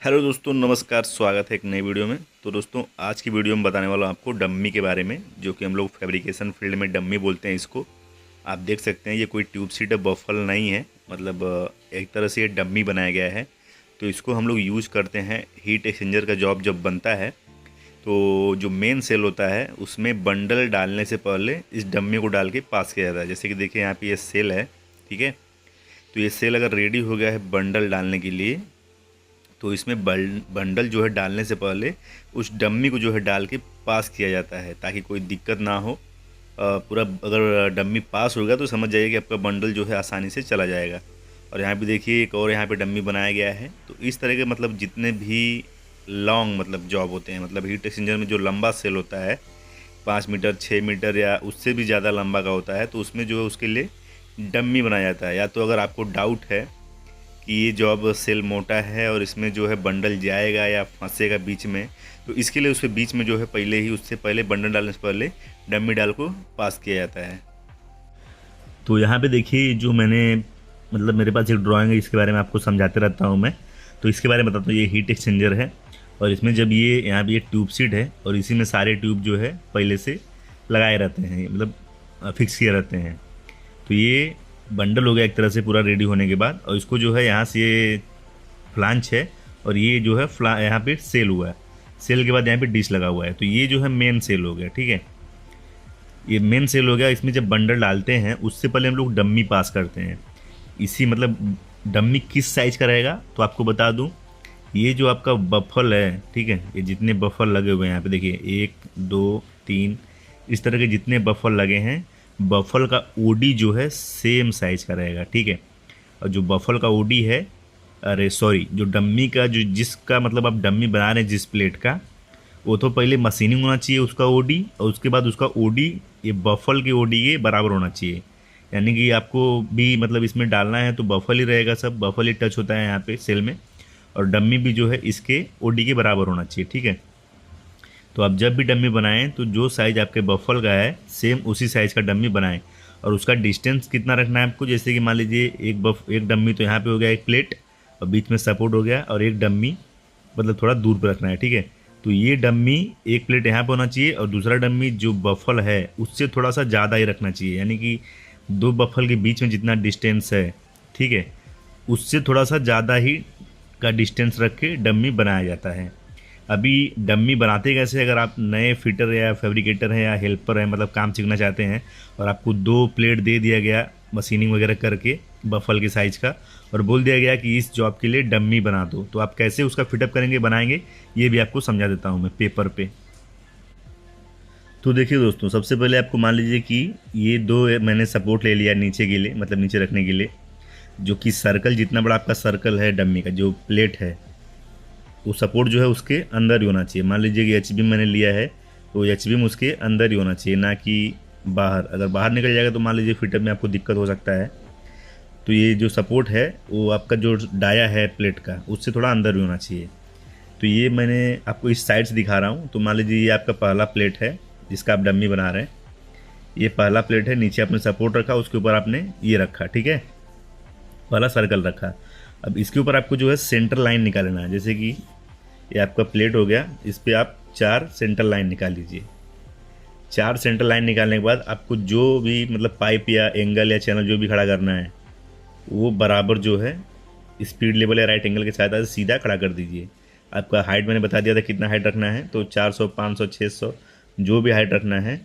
Hello दोस्तों, नमस्कार। स्वागत है एक नई वीडियो में। तो दोस्तों, आज की वीडियो में बताने वाला हूँ आपको डम्मी के बारे में, जो कि हम लोग फैब्रिकेशन फील्ड में डम्मी बोलते हैं इसको। आप देख सकते हैं ये कोई ट्यूब सीट बफल नहीं है, मतलब एक तरह से ये डम्मी बनाया गया है। तो इसको हम लोग यूज़ करते हैं हीट एक्सचेंजर का जॉब जब बनता है, तो जो मेन सेल होता है उसमें बंडल डालने से पहले इस डम्मी को डाल के पास किया जाता है। जैसे कि देखिए यहाँ पे ये सेल है, ठीक है। तो ये सेल अगर रेडी हो गया है बंडल डालने के लिए, तो इसमें बंडल जो है डालने से पहले उस डम्मी को जो है डाल के पास किया जाता है, ताकि कोई दिक्कत ना हो। पूरा अगर डम्मी पास हो गया तो समझ जाइए कि आपका बंडल जो है आसानी से चला जाएगा। और यहाँ पे देखिए एक और यहाँ पे डम्मी बनाया गया है। तो इस तरह के मतलब जितने भी लॉन्ग मतलब जॉब होते हैं, मतलब हीट एक्सचेंजर में जो लंबा सेल होता है 5 मीटर 6 मीटर या उससे भी ज़्यादा लंबा का होता है, तो उसमें जो है उसके लिए डम्मी बनाया जाता है। या तो अगर आपको डाउट है कि ये जॉब सेल मोटा है और इसमें जो है बंडल जाएगा या फंसेगा बीच में, तो इसके लिए उसके बीच में जो है पहले ही उससे पहले बंडल डालने से पहले डम्मी डाल को पास किया जाता है। तो यहाँ पे देखिए जो मैंने मतलब मेरे पास एक ड्राइंग है, इसके बारे में आपको समझाते रहता हूँ मैं। तो इसके बारे में बताता हूँ। ये हीट एक्सचेंजर है और इसमें जब ये यहाँ पे ये ट्यूब सीट है और इसी में सारे ट्यूब जो है पहले से लगाए रहते हैं, मतलब फिक्स किए रहते हैं। तो ये बंडल हो गया एक तरह से पूरा रेडी होने के बाद, और इसको जो है यहाँ से ये फ्लांच है और ये जो है यहाँ पे सेल हुआ है। सेल के बाद यहाँ पे डिश लगा हुआ है, तो ये जो है मेन सेल हो गया, ठीक है। ये मेन सेल हो गया। इसमें जब बंडल डालते हैं उससे पहले हम लोग डम्मी पास करते हैं। इसी मतलब डम्मी किस साइज का रहेगा तो आपको बता दूं, ये जो आपका बफल है, ठीक है, ये जितने बफल लगे हुए हैं यहाँ पे देखिए 1 2 3 इस तरह के जितने बफल लगे हैं, बफल का ओडी जो है सेम साइज का रहेगा, ठीक है। और जो बफल का ओडी है, अरे सॉरी, जो डम्मी का जो जिसका मतलब आप डम्मी बना रहे हैं जिस प्लेट का, वो तो पहले मशीनिंग होना चाहिए उसका ओडी, और उसके बाद उसका ओडी ये बफल के ओडी के बराबर होना चाहिए। यानी कि आपको भी मतलब इसमें डालना है तो बफल ही रहेगा, सब बफल ही टच होता है यहाँ पे सेल में। और डम्मी भी जो है इसके ओडी के बराबर होना चाहिए, ठीक है। तो आप जब भी डम्मी बनाएं तो जो साइज़ आपके बफल का है सेम उसी साइज़ का डम्मी बनाएं। और उसका डिस्टेंस कितना रखना है आपको, जैसे कि मान लीजिए एक डम्मी तो यहाँ पे हो गया एक प्लेट, और बीच में सपोर्ट हो गया, और एक डम्मी मतलब थोड़ा दूर पर रखना है, ठीक है। तो ये डम्मी एक प्लेट यहाँ पे होना चाहिए और दूसरा डम्मी जो बफल है उससे थोड़ा सा ज़्यादा ही रखना चाहिए। यानी कि दो बफल के बीच में जितना डिस्टेंस है, ठीक है, उससे थोड़ा सा ज़्यादा ही का डिस्टेंस रख के डम्मी बनाया जाता है। अभी डम्मी बनाते कैसे, अगर आप नए फिटर या फैब्रिकेटर हैं या हेल्पर हैं, मतलब काम सीखना चाहते हैं, और आपको 2 प्लेट दे दिया गया मशीनिंग वगैरह करके बफल के साइज़ का, और बोल दिया गया कि इस जॉब के लिए डम्मी बना दो, तो आप कैसे उसका फिटअप करेंगे, बनाएंगे, ये भी आपको समझा देता हूँ मैं पेपर पे। तो देखिए दोस्तों, सबसे पहले आपको मान लीजिए कि ये दो मैंने सपोर्ट ले लिया नीचे के लिए, मतलब नीचे रखने के लिए, जो कि सर्कल जितना बड़ा आपका सर्कल है डम्मी का जो प्लेट है, वो सपोर्ट जो है उसके अंदर ही होना चाहिए। मान लीजिए कि एच बीम मैंने लिया है तो एच बीम उसके अंदर ही होना चाहिए, ना कि बाहर। अगर बाहर निकल जाएगा तो मान लीजिए फिटअप में आपको दिक्कत हो सकता है। तो ये जो सपोर्ट है वो आपका जो डाया है प्लेट का उससे थोड़ा अंदर भी होना चाहिए। तो ये मैंने आपको इस साइड से दिखा रहा हूँ। तो मान लीजिए ये आपका पहला प्लेट है जिसका आप डम्मी बना रहे हैं। ये पहला प्लेट है, नीचे आपने सपोर्ट रखा, उसके ऊपर आपने ये रखा, ठीक है, पहला सर्कल रखा। अब इसके ऊपर आपको जो है सेंटर लाइन निकालना है। जैसे कि ये आपका प्लेट हो गया, इस पर आप 4 सेंटर लाइन निकाल लीजिए। 4 सेंटर लाइन निकालने के बाद आपको जो भी मतलब पाइप या एंगल या चैनल जो भी खड़ा करना है वो बराबर जो है स्पीड लेवल या राइट एंगल की सहायता से सीधा खड़ा कर दीजिए। आपका हाइट मैंने बता दिया था कितना हाइट रखना है, तो 400 500 600 जो भी हाइट रखना है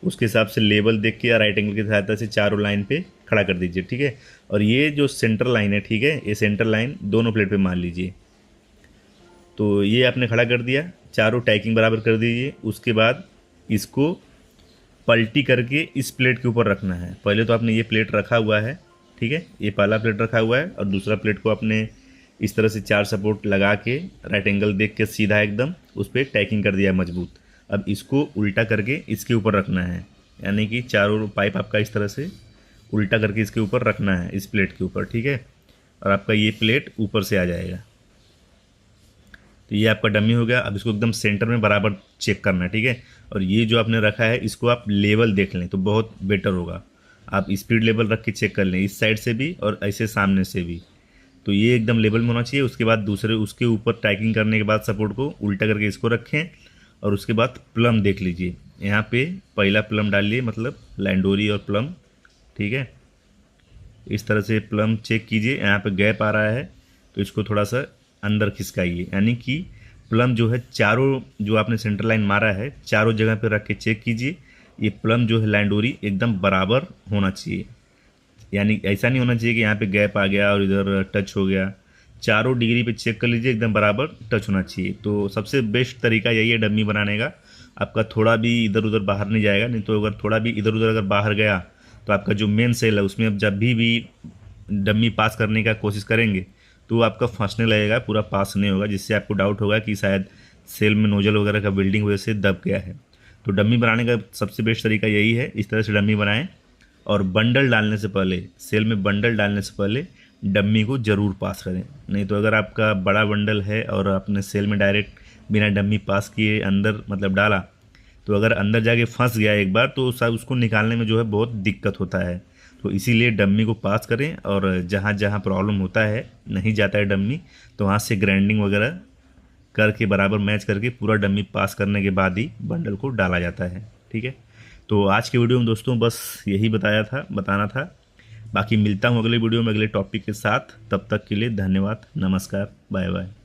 उसके हिसाब से लेवल देख के या राइट एंगल की सहायता से चारों लाइन पे खड़ा कर दीजिए, ठीक है। और ये जो सेंटर लाइन है, ठीक है, ये सेंटर लाइन दोनों प्लेट पे मान लीजिए। तो ये आपने खड़ा कर दिया, चारों टैकिंग बराबर कर दीजिए। उसके बाद इसको पलटी करके इस प्लेट के ऊपर रखना है। पहले तो आपने ये प्लेट रखा हुआ है, ठीक है, ये पहला प्लेट रखा हुआ है, और दूसरा प्लेट को आपने इस तरह से 4 सपोर्ट लगा के राइट एंगल देख के सीधा एकदम उस पर टैकिंग कर दिया मजबूत। अब इसको उल्टा करके इसके ऊपर रखना है, यानी कि चारों पाइप आपका इस तरह से उल्टा करके इसके ऊपर रखना है, इस प्लेट के ऊपर, ठीक है। और आपका ये प्लेट ऊपर से आ जाएगा। तो ये आपका डमी हो गया। अब इसको एकदम सेंटर में बराबर चेक करना है, ठीक है। और ये जो आपने रखा है इसको आप लेवल देख लें तो बहुत बेटर होगा। आप स्पीड लेवल रख के चेक कर लें, इस साइड से भी और ऐसे सामने से भी। तो ये एकदम लेवल में होना चाहिए। उसके बाद दूसरे उसके ऊपर टाइटिंग करने के बाद सपोर्ट को उल्टा करके इसको रखें और उसके बाद प्लम देख लीजिए। यहाँ पे पहला प्लम डालिए, मतलब लैंडोरी और प्लम, ठीक है। इस तरह से प्लम चेक कीजिए। यहाँ पे गैप आ रहा है तो इसको थोड़ा सा अंदर खिसकाइए, यानी कि प्लम जो है चारों जो आपने सेंटर लाइन मारा है चारों जगह पे रख के चेक कीजिए। ये प्लम जो है लैंडोरी एकदम बराबर होना चाहिए, यानी ऐसा नहीं होना चाहिए कि यहाँ पे गैप आ गया और इधर टच हो गया। चारों डिग्री पे चेक कर लीजिए, एकदम बराबर टच होना चाहिए। तो सबसे बेस्ट तरीका यही है डम्मी बनाने का। आपका थोड़ा भी इधर उधर बाहर नहीं जाएगा, नहीं तो अगर थोड़ा भी इधर उधर अगर बाहर गया तो आपका जो मेन सेल है उसमें अब जब भी डम्मी पास करने का कोशिश करेंगे तो आपका फंसने लगेगा, पूरा पास नहीं होगा, जिससे आपको डाउट होगा कि शायद सेल में नोजल वगैरह का बिल्डिंग वजह से दब गया है। तो डम्मी बनाने का सबसे बेस्ट तरीका यही है, इस तरह से डम्मी बनाएं। और बंडल डालने से पहले, सेल में बंडल डालने से पहले डम्मी को ज़रूर पास करें। नहीं तो अगर आपका बड़ा बंडल है और आपने सेल में डायरेक्ट बिना डम्मी पास किए अंदर मतलब डाला, तो अगर अंदर जाके फंस गया एक बार तो सब उसको निकालने में जो है बहुत दिक्कत होता है। तो इसीलिए डम्मी को पास करें, और जहाँ जहाँ प्रॉब्लम होता है नहीं जाता है डम्मी, तो वहाँ से ग्राइंडिंग वगैरह करके बराबर मैच करके पूरा डम्मी पास करने के बाद ही बंडल को डाला जाता है, ठीक है। तो आज के वीडियो में दोस्तों बस यही बताना था। बाकी मिलता हूँ अगले वीडियो में अगले टॉपिक के साथ। तब तक के लिए धन्यवाद, नमस्कार, बाय बाय।